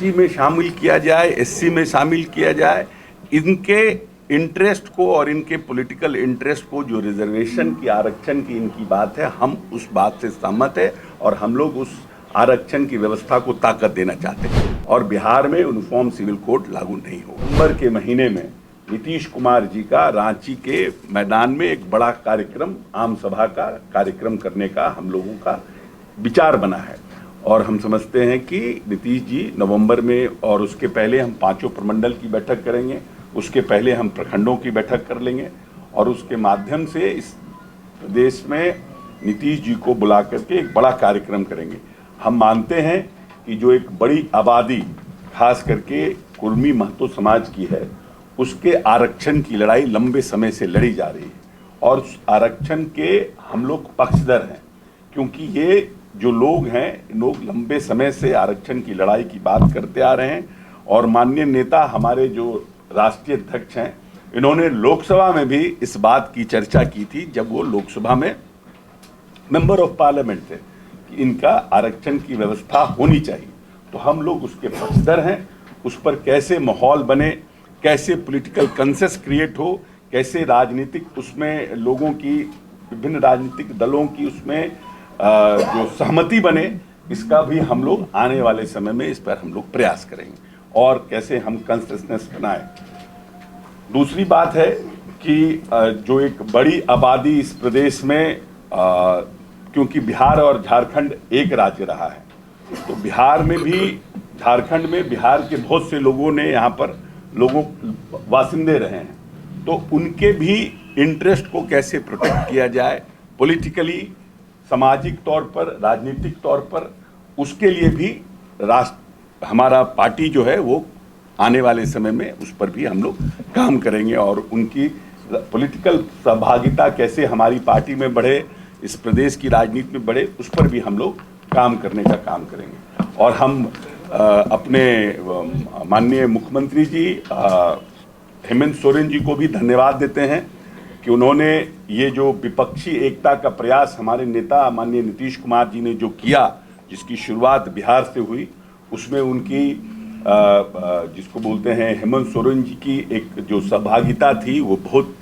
ST में शामिल किया जाए, एससी में शामिल किया जाए, इनके इंटरेस्ट को और इनके पॉलिटिकल इंटरेस्ट को, जो रिजर्वेशन की, आरक्षण की इनकी बात है, हम उस बात से सहमत है और हम लोग उस आरक्षण की व्यवस्था को ताकत देना चाहते हैं। और बिहार में यूनिफॉर्म सिविल कोड लागू नहीं होगा। नवंबर के महीने में नीतीश कुमार जी का रांची के मैदान में एक बड़ा कार्यक्रम, आम सभा का कार्यक्रम करने का हम लोगों का विचार बना है और हम समझते हैं कि नीतीश जी नवंबर में, और उसके पहले हम 5 प्रमंडल की बैठक करेंगे, उसके पहले हम प्रखंडों की बैठक कर लेंगे और उसके माध्यम से इस प्रदेश में नीतीश जी को बुला करके एक बड़ा कार्यक्रम करेंगे। हम मानते हैं कि जो एक बड़ी आबादी खास करके कुर्मी महतो समाज की है, उसके आरक्षण की लड़ाई लंबे समय से लड़ी जा रही है और उस आरक्षण के हम लोग पक्षधर हैं, क्योंकि ये जो लोग हैं, लोग लंबे समय से आरक्षण की लड़ाई की बात करते आ रहे हैं और माननीय नेता हमारे जो राष्ट्रीय अध्यक्ष हैं, इन्होंने लोकसभा में भी इस बात की चर्चा की थी जब वो लोकसभा में मेंबर ऑफ पार्लियामेंट थे कि इनका आरक्षण की व्यवस्था होनी चाहिए। तो हम लोग उसके पक्षधर हैं। उस पर कैसे माहौल बने, कैसे पॉलिटिकल कंसेंसस क्रिएट हो, कैसे राजनीतिक उसमें लोगों की, विभिन्न राजनीतिक दलों की उसमें जो सहमति बने, इसका भी हम लोग आने वाले समय में इस पर हम लोग प्रयास करेंगे और कैसे हम कंसेंसस बनाएं। दूसरी बात है कि जो एक बड़ी आबादी इस प्रदेश में, क्योंकि बिहार और झारखंड एक राज्य रहा है, तो बिहार में भी, झारखंड में बिहार के बहुत से लोगों ने यहाँ पर वासिंदे रहे हैं, तो उनके भी इंटरेस्ट को कैसे प्रोटेक्ट किया जाए पॉलिटिकली, सामाजिक तौर पर, राजनीतिक तौर पर, उसके लिए भी हमारा पार्टी जो है वो आने वाले समय में उस पर भी हम लोग काम करेंगे और उनकी पॉलिटिकल सहभागिता कैसे हमारी पार्टी में बढ़े, इस प्रदेश की राजनीति में बढ़े, उस पर भी हम लोग काम करने का काम करेंगे। और हम अपने माननीय मुख्यमंत्री जी हेमंत सोरेन जी को भी धन्यवाद देते हैं कि उन्होंने ये जो विपक्षी एकता का प्रयास हमारे नेता माननीय नीतीश कुमार जी ने जो किया, जिसकी शुरुआत बिहार से हुई, उसमें उनकी जिसको बोलते हैं हेमंत सोरेन जी की एक जो सहभागिता थी वो बहुत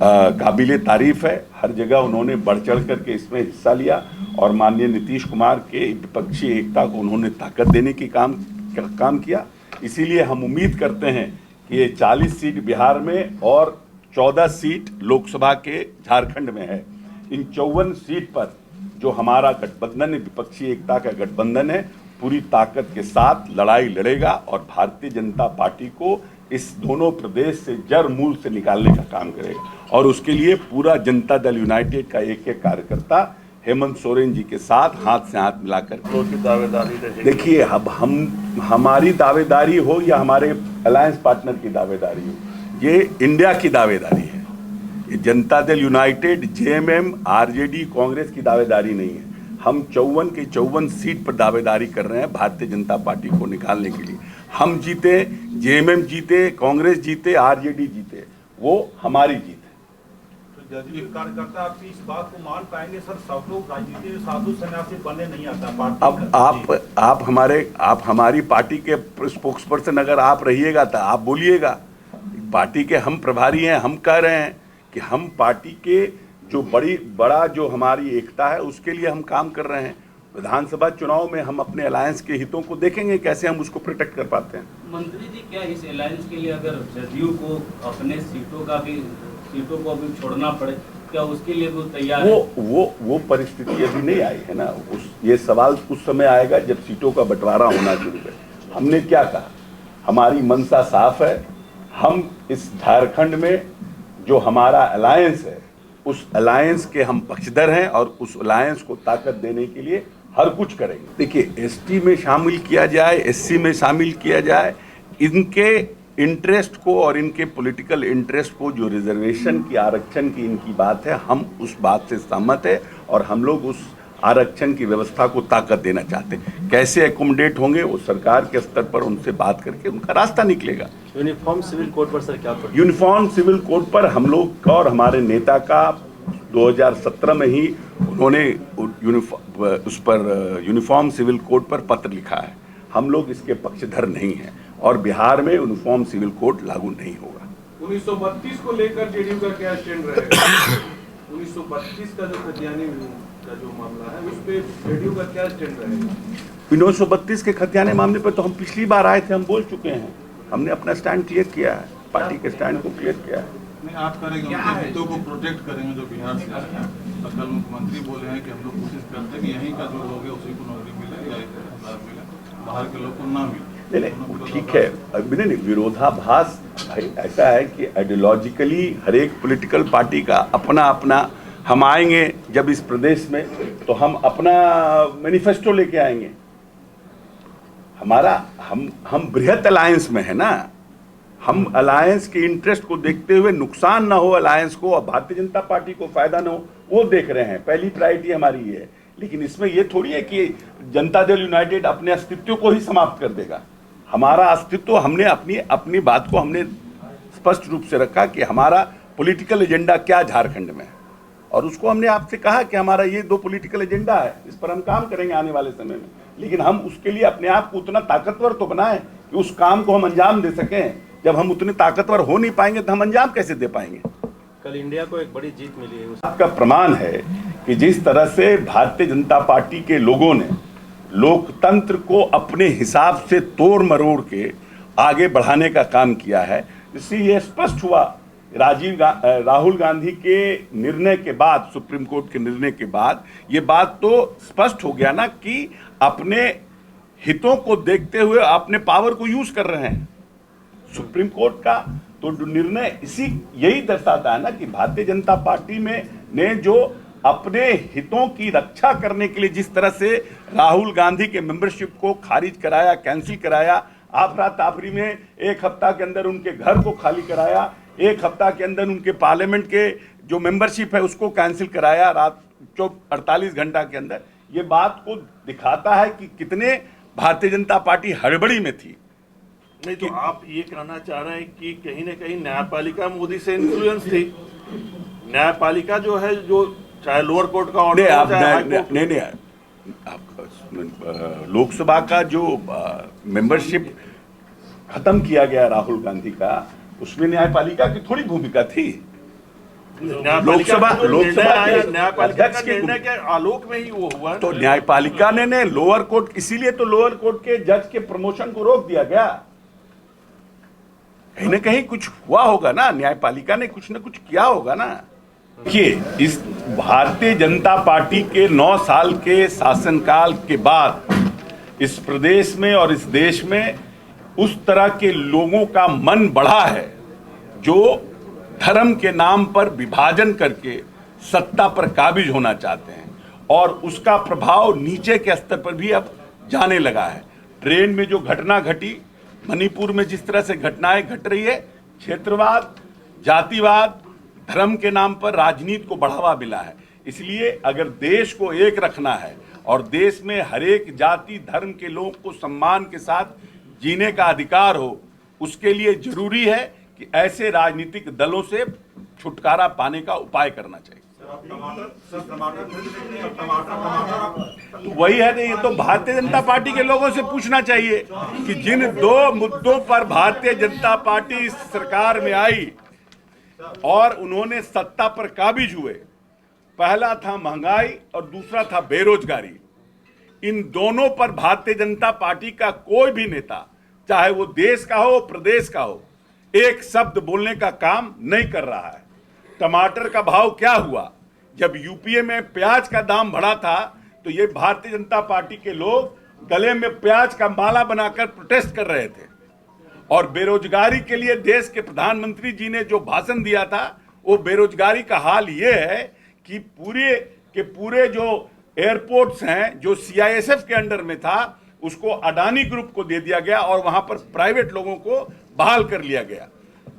काबिले तारीफ है। हर जगह उन्होंने बढ़ चढ़ करके इसमें हिस्सा लिया और माननीय नीतीश कुमार के विपक्षी एकता को उन्होंने ताकत देने की काम किया। इसीलिए हम उम्मीद करते हैं कि ये 40 सीट बिहार में और 14 सीट लोकसभा के झारखंड में है। इन 54 सीट पर जो हमारा गठबंधन है, विपक्षी एकता का गठबंधन है, पूरी ताकत के साथ लड़ाई लड़ेगा और भारतीय जनता पार्टी को इस दोनों प्रदेश से जड़ मूल से निकालने का काम करेगा और उसके लिए पूरा जनता दल यूनाइटेड का एक एक कार्यकर्ता हेमंत सोरेन जी के साथ हाथ से हाथ मिलाकर दावेदारी। देखिए, अब हमारी दावेदारी हो या हमारे अलायंस पार्टनर की दावेदारी हो, ये इंडिया की दावेदारी है। ये Janata Dal United, JMM, RJD, Congress की दावेदारी नहीं है। हम 54 के 54 सीट पर दावेदारी कर रहे हैं भारतीय जनता पार्टी को निकालने के लिए। हम जीते, जेएमएम जीते, कांग्रेस जीते, आरजेडी जीते, वो हमारी जीत है। तो कार्यकर्ता आपकी इस बात को मान पाएंगे सर? सब लोग राजनीति में साधु सन्यासी बनने नहीं आता पार्टी। अब आप हमारी पार्टी के स्पोक्स पर्सन अगर आप रहिएगा तो आप बोलिएगा। पार्टी के हम प्रभारी हैं, हम कह रहे हैं कि हम पार्टी के जो बड़ा जो हमारी एकता है उसके लिए हम काम कर रहे हैं। विधानसभा चुनाव में हम अपने अलायंस के हितों को देखेंगे कैसे हम उसको प्रोटेक्ट कर पाते हैं। मंत्री जी, क्या इस अलायंस के लिए अगर जदयू को अपने सीटों को भी छोड़ना पड़े, क्या उसके लिए वो तैयार है? वो परिस्थिति अभी नहीं आई है ना। ये सवाल उस समय आएगा जब सीटों का बंटवारा होना शुरू है। हमने क्या कहा, हमारी मंशा साफ है। हम इस झारखंड में जो हमारा अलायंस है, उस अलायंस के हम पक्षधर हैं और उस अलायंस को ताकत देने के लिए हर कुछ करेंगे। देखिए, एसटी में शामिल किया जाए, एससी में शामिल किया जाए, इनके इंटरेस्ट को और इनके पॉलिटिकल इंटरेस्ट को, जो रिजर्वेशन की, आरक्षण की इनकी बात है, हम उस बात से सहमत है और हम लोग उस आरक्षण की व्यवस्था को ताकत देना चाहते हैं। कैसे एकोमोडेट होंगे वो सरकार के स्तर पर उनसे बात करके उनका रास्ता निकलेगा। यूनिफॉर्म सिविल कोड पर सर क्या? यूनिफॉर्म सिविल कोड पर हम लोग का और हमारे नेता का 2017 में ही उन्होंने उस पर यूनिफॉर्म सिविल कोड पर पत्र लिखा है हम लोग इसके पक्षधर नहीं हैं और बिहार में यूनिफॉर्म सिविल कोड लागू नहीं होगा। 1932 को लेकर जेडीयू का क्या स्टैंड रहेगा? 1932 का जो खतियानी का जो मामला है उस पे जेडीयू का क्या स्टैंड रहेगा? 1932 के खतियाने मामले पर तो हम पिछली बार आए थे, हम बोल चुके हैं, हमने अपना स्टैंड क्लियर किया है, पार्टी के स्टैंड को क्लियर किया है। नहीं, आप करेंगे उनके हितों को प्रोटेक्ट करेंगे जो बिहार से आए हैं। और कल मुख्यमंत्री बोले हैं कि हम लोग कोशिश करते हैं कि यहीं का जो लोग है उसी को नौकरी मिले या मिले, बाहर के लोग को ना मिले। नहीं, ठीक है, अभी नहीं, विरोधाभास भाई ऐसा है कि आइडियोलॉजिकली हर एक पॉलिटिकल पार्टी का अपना अपना, हम आएंगे जब इस प्रदेश में तो हम अपना मैनिफेस्टो लेके आएंगे। हमारा हम बृहत अलायंस में है ना, हम अलायंस के इंटरेस्ट को देखते हुए नुकसान ना हो अलायंस को और भारतीय जनता पार्टी को फायदा ना हो, वो देख रहे हैं, पहली प्रायोरिटी हमारी ये है। लेकिन इसमें ये थोड़ी है कि जनता दल यूनाइटेड अपने अस्तित्व को ही समाप्त कर देगा। हमारा अस्तित्व, हमने अपनी बात को हमने स्पष्ट रूप से रखा कि हमारा पॉलिटिकल एजेंडा क्या झारखंड में है, और उसको हमने आपसे कहा कि हमारा ये 2 पॉलिटिकल एजेंडा है, इस पर हम काम करेंगे आने वाले समय में। लेकिन हम उसके लिए अपने आप को उतना ताकतवर तो बनाएं कि उस काम को हम अंजाम दे सकें। जब हम उतने ताकतवर हो नहीं पाएंगे तो हम अंजाम कैसे दे पाएंगे? कल इंडिया को एक बड़ी जीत मिली है, उस आपका प्रमाण है कि जिस तरह से भारतीय जनता पार्टी के लोगों ने लोकतंत्र को अपने हिसाब से तोड़ मरोड़ के आगे बढ़ाने का काम किया है, इससे ये स्पष्ट हुआ राहुल गांधी के निर्णय के बाद, सुप्रीम कोर्ट के निर्णय के बाद ये बात तो स्पष्ट हो गया ना कि अपने हितों को देखते हुए अपने पावर को यूज कर रहे हैं। सुप्रीम कोर्ट का तो निर्णय यही दर्शाता है ना कि भारतीय जनता पार्टी में ने जो अपने हितों की रक्षा करने के लिए जिस तरह से राहुल गांधी के मेंबरशिप को खारिज कराया, कैंसिल कराया, आफरा ताफरी में 1 हफ्ता के अंदर उनके घर को खाली कराया, 1 हफ्ता के अंदर उनके पार्लियामेंट के जो मेंबरशिप है उसको कैंसिल कराया रात 48 घंटा के अंदर, ये बात को दिखाता है कि कितने भारतीय जनता पार्टी हड़बड़ी में थी। नहीं तो आप ये कहना चाह रहे हैं कि कहीं ना कहीं न्यायपालिका मोदी से इन्फ्लुएंस थी। न्यायपालिका जो है, जो चाहे लोअर कोर्ट का ऑर्डर नहीं, लोकसभा का जो मेंबरशिप खत्म किया गया राहुल गांधी का, उसमें न्यायपालिका की थोड़ी भूमिका थी। लोकसभा न्यायपालिका का निर्णय के आलोक में ही वो हुआ। तो न्यायपालिका ने लोअर कोर्ट, इसीलिए तो लोअर कोर्ट के जज के प्रमोशन को रोक दिया गया। कहीं ना कहीं कुछ हुआ होगा ना, न्यायपालिका ने कुछ ना कुछ किया होगा ना। देखिए, इस भारतीय जनता पार्टी के 9 साल के शासनकाल के बाद इस प्रदेश में और इस देश में उस तरह के लोगों का मन बढ़ा है जो धर्म के नाम पर विभाजन करके सत्ता पर काबिज होना चाहते हैं, और उसका प्रभाव नीचे के स्तर पर भी अब जाने लगा है। ट्रेन में जो घटना घटी, मणिपुर में जिस तरह से घटनाएं घट रही है, क्षेत्रवाद, जातिवाद, धर्म के नाम पर राजनीति को बढ़ावा मिला है। इसलिए अगर देश को एक रखना है और देश में हर एक जाति धर्म के लोगों को सम्मान के साथ जीने का अधिकार हो, उसके लिए जरूरी है कि ऐसे राजनीतिक दलों से छुटकारा पाने का उपाय करना चाहिए। तो वही है ना, ये तो भारतीय जनता पार्टी के लोगों से पूछना चाहिए कि जिन 2 मुद्दों पर भारतीय जनता पार्टी इस सरकार में आई और उन्होंने सत्ता पर काबिज हुए, पहला था महंगाई और दूसरा था बेरोजगारी। इन दोनों पर भारतीय जनता पार्टी का कोई भी नेता, चाहे वो देश का हो प्रदेश का हो, एक शब्द बोलने का काम नहीं कर रहा है। टमाटर का भाव क्या हुआ? जब यूपीए में प्याज का दाम बढ़ा था तो ये भारतीय जनता पार्टी के लोग गले में प्याज का माला बनाकर प्रोटेस्ट कर रहे थे। और बेरोजगारी के लिए देश के प्रधानमंत्री जी ने जो भाषण दिया था, वो बेरोजगारी का हाल ये है कि पूरे जो एयरपोर्ट्स हैं जो सीआईएसएफ के अंडर में था, उसको अडानी ग्रुप को दे दिया गया और वहां पर प्राइवेट लोगों को बहाल कर लिया गया।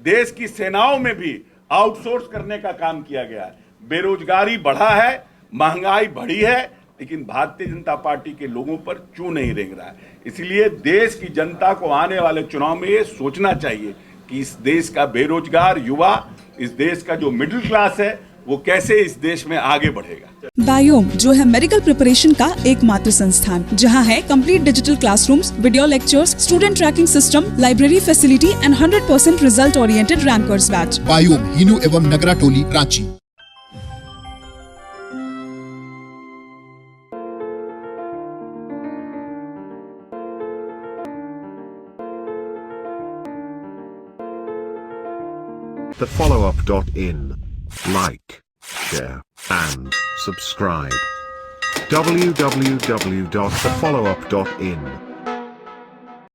देश की सेनाओं में भी आउटसोर्स करने का काम किया गया है। बेरोजगारी बढ़ा है, महंगाई बढ़ी है, लेकिन भारतीय जनता पार्टी के लोगों पर चूं नहीं रेंग रहा है। इसलिए देश की जनता को आने वाले चुनाव में ये सोचना चाहिए कि इस देश का बेरोजगार युवा, इस देश का जो मिडिल क्लास है, वो कैसे इस देश में आगे बढ़ेगा। बायोम, जो है मेडिकल प्रिपरेशन का एकमात्र संस्थान, जहां है complete digital classrooms, video lectures, student tracking system, library facility and 100% result oriented rankers batch. Biome, Hinoo एवं नगरा टोली, Ranchi. thefollowup.in. Like, share, and subscribe. www.thefollowup.in